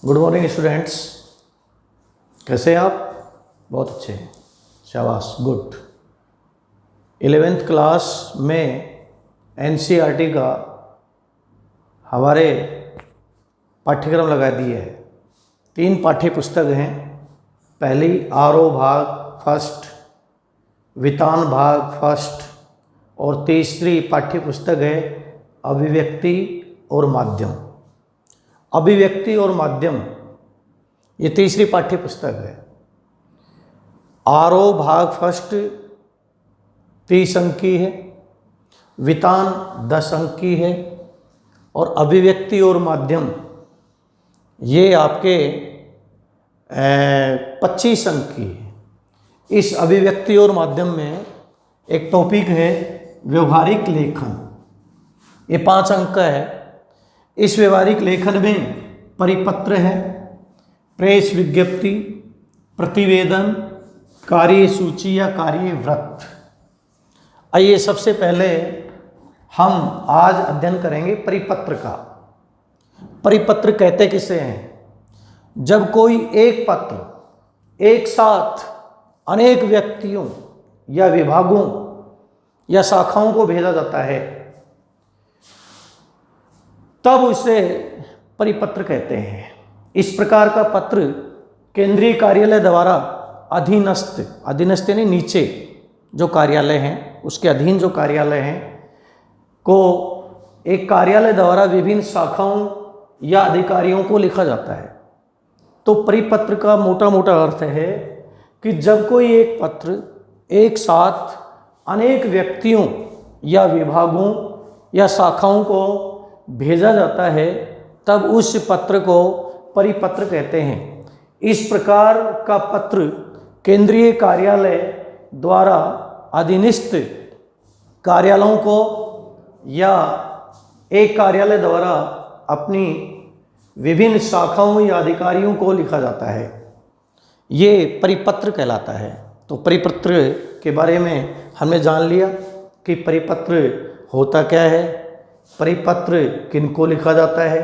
Good morning students, कैसे हैं आप? बहुत अच्छे हैं, शाबाश, गुड। 11th क्लास में NCERT का हमारे पाठ्यक्रम लगा दिए है। 3 पाठ्य पुस्तक हैं। पहली आरो भाग फर्स्ट, वितान भाग फर्स्ट, और तीसरी पाठ्य पुस्तक है अभिव्यक्ति और माध्यम। अभिव्यक्ति और माध्यम ये तीसरी पाठ्य पुस्तक है। आरो भाग फर्स्ट 30 अंक की है, वितान 10 अंक की है, और अभिव्यक्ति और माध्यम ये आपके 25 अंक की है। इस अभिव्यक्ति और माध्यम में एक टॉपिक है व्यवहारिक लेखन, ये 5 अंक का है। इस व्यवहारिक लेखन में परिपत्र है, प्रेस विज्ञप्ति, प्रतिवेदन, कार्य सूची या कार्य वृत्त। आइए सबसे पहले हम आज अध्ययन करेंगे परिपत्र का। परिपत्र कहते किसे हैं? जब कोई एक पत्र एक साथ अनेक व्यक्तियों या विभागों या शाखाओं को भेजा जाता है तब उसे परिपत्र कहते हैं। इस प्रकार का पत्र केंद्रीय कार्यालय द्वारा अधीनस्थ यानी नीचे जो कार्यालय हैं, उसके अधीन जो कार्यालय हैं को एक कार्यालय द्वारा विभिन्न शाखाओं या अधिकारियों को लिखा जाता है। तो परिपत्र का मोटा मोटा अर्थ है कि जब कोई एक पत्र एक साथ अनेक व्यक्तियों या विभागों या शाखाओं को भेजा जाता है तब उस पत्र को परिपत्र कहते हैं। इस प्रकार का पत्र केंद्रीय कार्यालय द्वारा अधीनस्थ कार्यालयों को या एक कार्यालय द्वारा अपनी विभिन्न शाखाओं या अधिकारियों को लिखा जाता है, ये परिपत्र कहलाता है। तो परिपत्र के बारे में हमने जान लिया कि परिपत्र होता क्या है, परिपत्र किनको लिखा जाता है,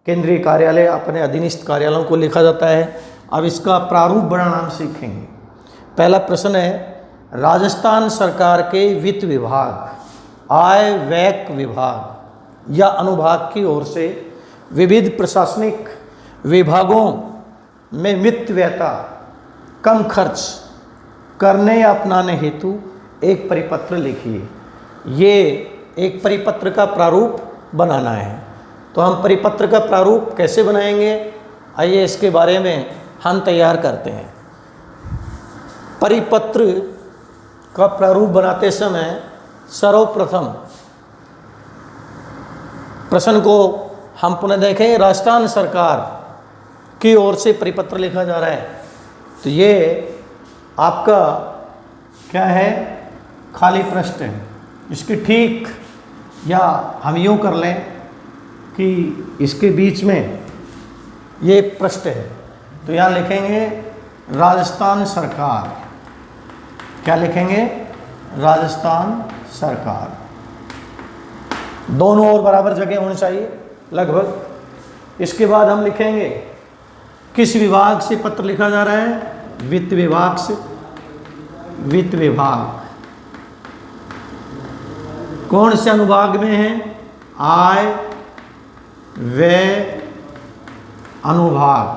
केंद्रीय कार्यालय अपने अधीनस्थ कार्यालयों को लिखा जाता है। अब इसका प्रारूप बनाना सीखेंगे। पहला प्रश्न है, राजस्थान सरकार के वित्त विभाग, आय व्यय विभाग या अनुभाग की ओर से विविध प्रशासनिक विभागों में वित्त व्ययता कम खर्च करने या अपनाने हेतु एक परिपत्र लिखिए। ये एक परिपत्र का प्रारूप बनाना है। तो हम परिपत्र का प्रारूप कैसे बनाएंगे, आइए इसके बारे में हम तैयार करते हैं। परिपत्र का प्रारूप बनाते समय सर्वप्रथम प्रश्न को हम पुनः देखें। राजस्थान सरकार की ओर से परिपत्र लिखा जा रहा है, तो ये आपका क्या है, खाली पृष्ठ है। इसकी ठीक या हम यूँ कर लें कि इसके बीच में ये पृष्ठ है, तो यहाँ लिखेंगे राजस्थान सरकार। क्या लिखेंगे? राजस्थान सरकार। दोनों ओर बराबर जगह होनी चाहिए लगभग। इसके बाद हम लिखेंगे किस विभाग से पत्र लिखा जा रहा है, वित्त विभाग से। वित्त विभाग कौन से अनुभाग में है? आय व्यय अनुभाग,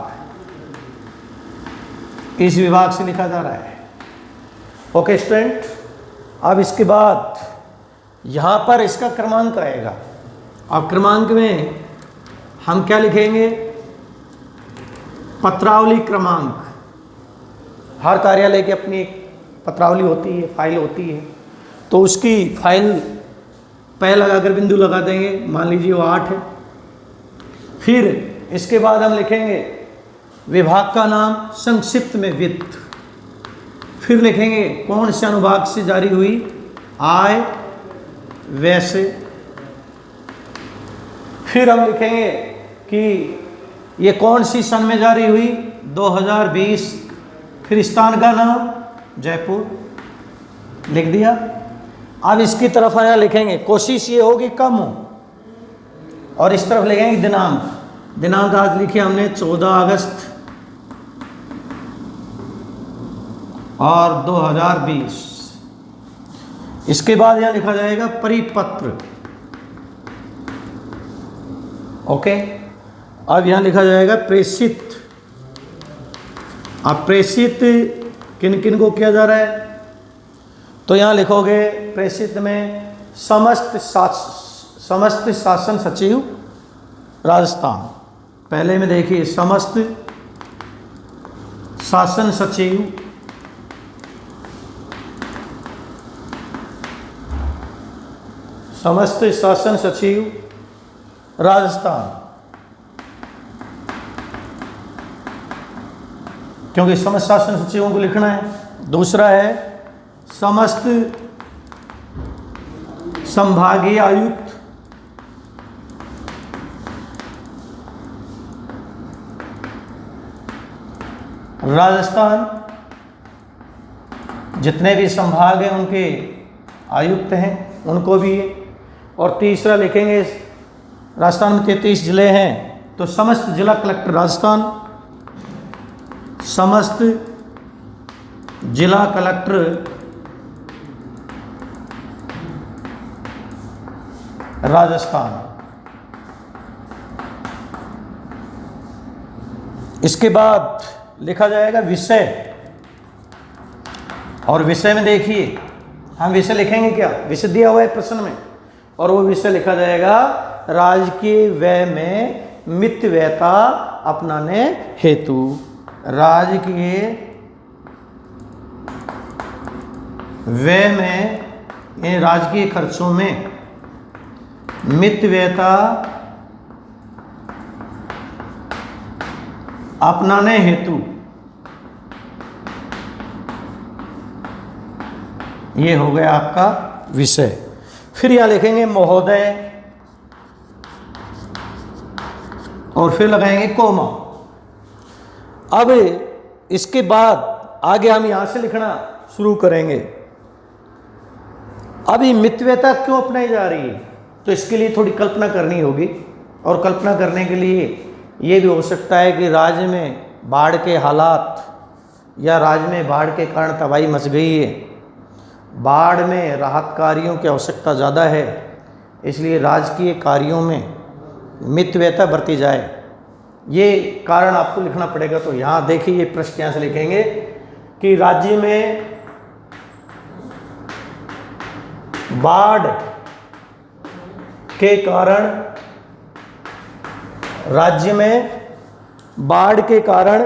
इस विभाग से लिखा जा रहा है। ओके स्टूडेंट, अब इसके बाद यहाँ पर इसका क्रमांक आएगा। अब क्रमांक में हम क्या लिखेंगे? पत्रावली क्रमांक। हर कार्यालय की अपनी एक पत्रावली होती है, फाइल होती है, तो उसकी फाइल पै लगाकर बिंदु लगा देंगे, मान लीजिए वो 8 है। फिर इसके बाद हम लिखेंगे विभाग का नाम, संक्षिप्त में वित्त। फिर लिखेंगे कौन से अनुभाग से जारी हुई, आय व्यय से। फिर हम लिखेंगे कि ये कौन सी सन में जारी हुई, 2020। फिर स्थान का नाम जयपुर, लिख दिया। अब इसकी तरफ आया लिखेंगे, कोशिश ये होगी कम हो, और इस तरफ लिखेंगे दिनांक। दिनांक आज लिखी हमने 14 अगस्त और 2020। इसके बाद यहाँ लिखा जाएगा परिपत्र। ओके, अब यहाँ लिखा जाएगा प्रेषित। अब प्रेषित किन किन को किया जा रहा है, तो यहाँ लिखोगे प्रेषित में समस्त शासन सचिव राजस्थान। पहले में देखिए समस्त शासन सचिव समस्त शासन सचिव राजस्थान, क्योंकि समस्त शासन सचिवों को लिखना है। दूसरा है समस्त संभागीय आयुक्त राजस्थान, जितने भी संभाग हैं उनके आयुक्त हैं उनको भी। और तीसरा लिखेंगे राजस्थान में 33 जिले हैं तो समस्त जिला कलेक्टर राजस्थान, समस्त जिला कलेक्टर राजस्थान। इसके बाद लिखा जाएगा विषय, और विषय में देखिए हम विषय लिखेंगे क्या, विषय दिया हुआ है प्रश्न में, और वो विषय लिखा जाएगा राजकीय व्यय में मितव्ययता अपनाने हेतु। राजकीय व्यय में, राजकीय खर्चों में मितव्ययता अपनाने हेतु, ये हो गया आपका विषय। फिर यहां लिखेंगे महोदय और फिर लगाएंगे कोमा। अब इसके बाद आगे हम यहां से लिखना शुरू करेंगे। अभी मितव्ययता क्यों अपनाई जा रही है, तो इसके लिए थोड़ी कल्पना करनी होगी, और कल्पना करने के लिए ये भी हो सकता है कि राज्य में बाढ़ के हालात या राज्य में बाढ़ के कारण तबाही मच गई है, बाढ़ में राहत कार्यों की आवश्यकता ज़्यादा है, इसलिए राजकीय कार्यों में मितव्ययता बरती जाए, ये कारण आपको लिखना पड़ेगा। तो यहाँ देखिए ये प्रश्न यहाँ से लिखेंगे कि राज्य में बाढ़ के कारण, राज्य में बाढ़ के कारण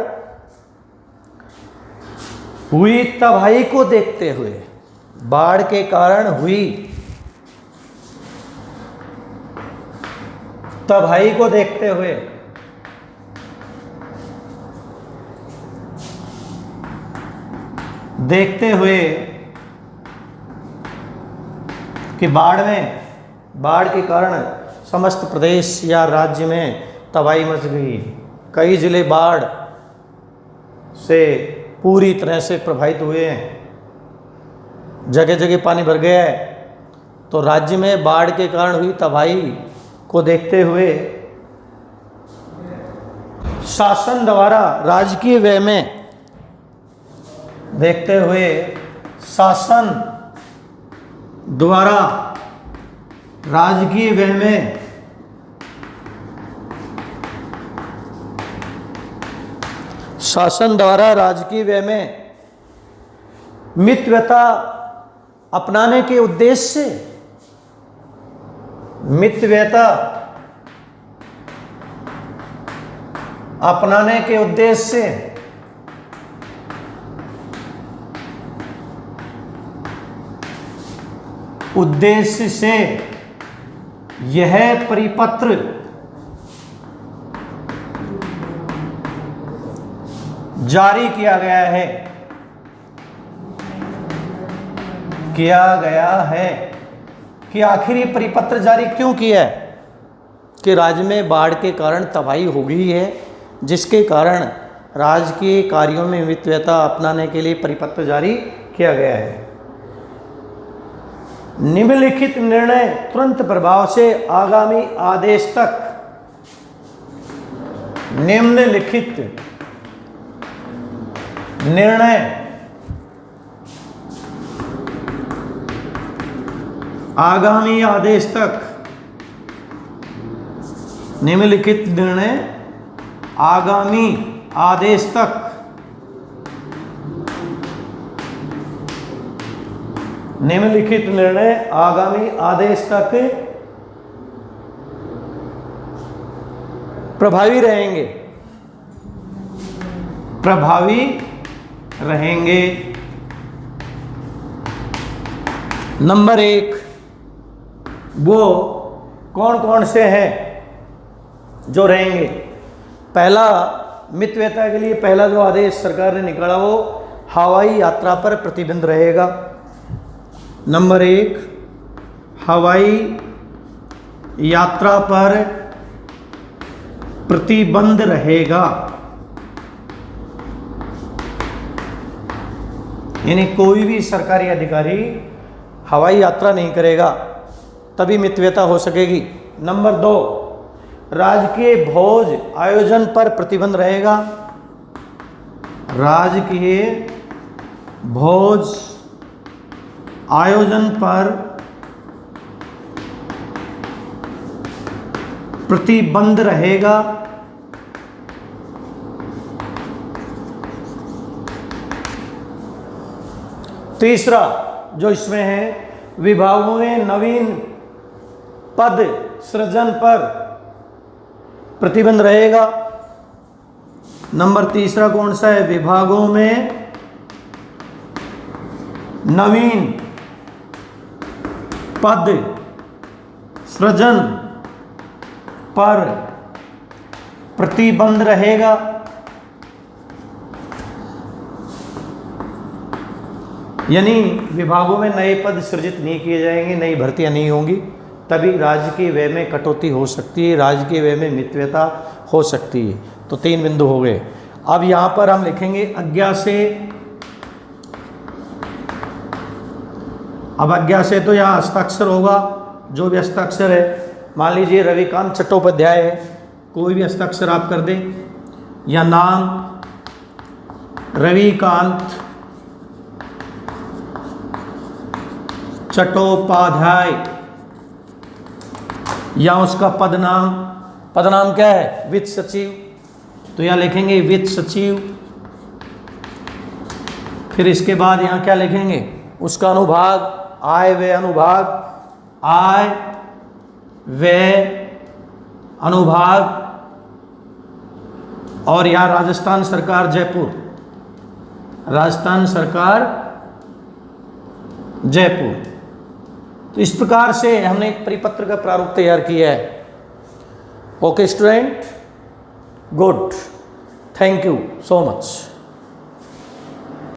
हुई तबाही को देखते हुए, बाढ़ के कारण हुई तबाही को देखते हुए कि बाढ़ के कारण समस्त प्रदेश या राज्य में तबाही मच गई, कई जिले बाढ़ से पूरी तरह से प्रभावित हुए हैं, जगह जगह पानी भर गया है। तो राज्य में बाढ़ के कारण हुई तबाही को देखते हुए शासन द्वारा राजकीय व्यय में, देखते हुए शासन द्वारा राजकीय व्यय में मितव्ययता अपनाने के उद्देश्य से, मितव्ययता अपनाने के उद्देश्य से यह परिपत्र जारी किया गया है कि आखिर ये परिपत्र जारी क्यों किया है, कि राज्य में बाढ़ के कारण तबाही हो गई है, जिसके कारण राजकीय कार्यों में मितव्ययता अपनाने के लिए परिपत्र जारी किया गया है। निम्नलिखित निर्णय तुरंत प्रभाव से आगामी आदेश तक निम्नलिखित निर्णय आगामी आदेश तक, निम्नलिखित निर्णय आगामी आदेश तक निम्नलिखित निर्णय आगामी आदेश तक प्रभावी रहेंगे, प्रभावी रहेंगे। नंबर 1, वो कौन कौन से हैं जो रहेंगे? पहला, मितव्ययता के लिए पहला जो आदेश सरकार ने निकाला वो हवाई यात्रा पर प्रतिबंध रहेगा। नंबर 1, हवाई यात्रा पर प्रतिबंध रहेगा, यानी कोई भी सरकारी अधिकारी हवाई यात्रा नहीं करेगा, तभी मितव्ययता हो सकेगी। नंबर 2, राजकीय भोज आयोजन पर प्रतिबंध रहेगा, राजकीय भोज आयोजन पर प्रतिबंध रहेगा। तीसरा जो इसमें है, विभागों में नवीन पद सृजन पर प्रतिबंध रहेगा। नंबर तीसरा कौन सा है? विभागों में नवीन पद सृजन पर प्रतिबंध रहेगा। यानी विभागों में नए पद सृजित नहीं किए जाएंगे, नई भर्तियां नहीं होंगी, तभी राज्य के व्यय में कटौती हो सकती है, राज्य के व्यय में मितव्ययता हो सकती है। तो 3 बिंदु हो गए। अब यहां पर हम लिखेंगे अज्ञा से। अब अज्ञा से तो यहाँ हस्ताक्षर होगा, जो भी हस्ताक्षर है, मान लीजिए रविकांत चट्टोपाध्याय है, कोई भी हस्ताक्षर आप कर दें, या नाम रविकांत चट्टोपाध्याय, या उसका पदनाम, पदनाम क्या है? वित्त सचिव, तो यहाँ लिखेंगे वित्त सचिव। फिर इसके बाद यहाँ क्या लिखेंगे? उसका अनुभाग, आय व्यय अनुभाग, आय व्यय अनुभाग, और यहाँ राजस्थान सरकार जयपुर, राजस्थान सरकार जयपुर। तो इस प्रकार से हमने एक परिपत्र का प्रारूप तैयार किया है। Okay student, good, thank you so much.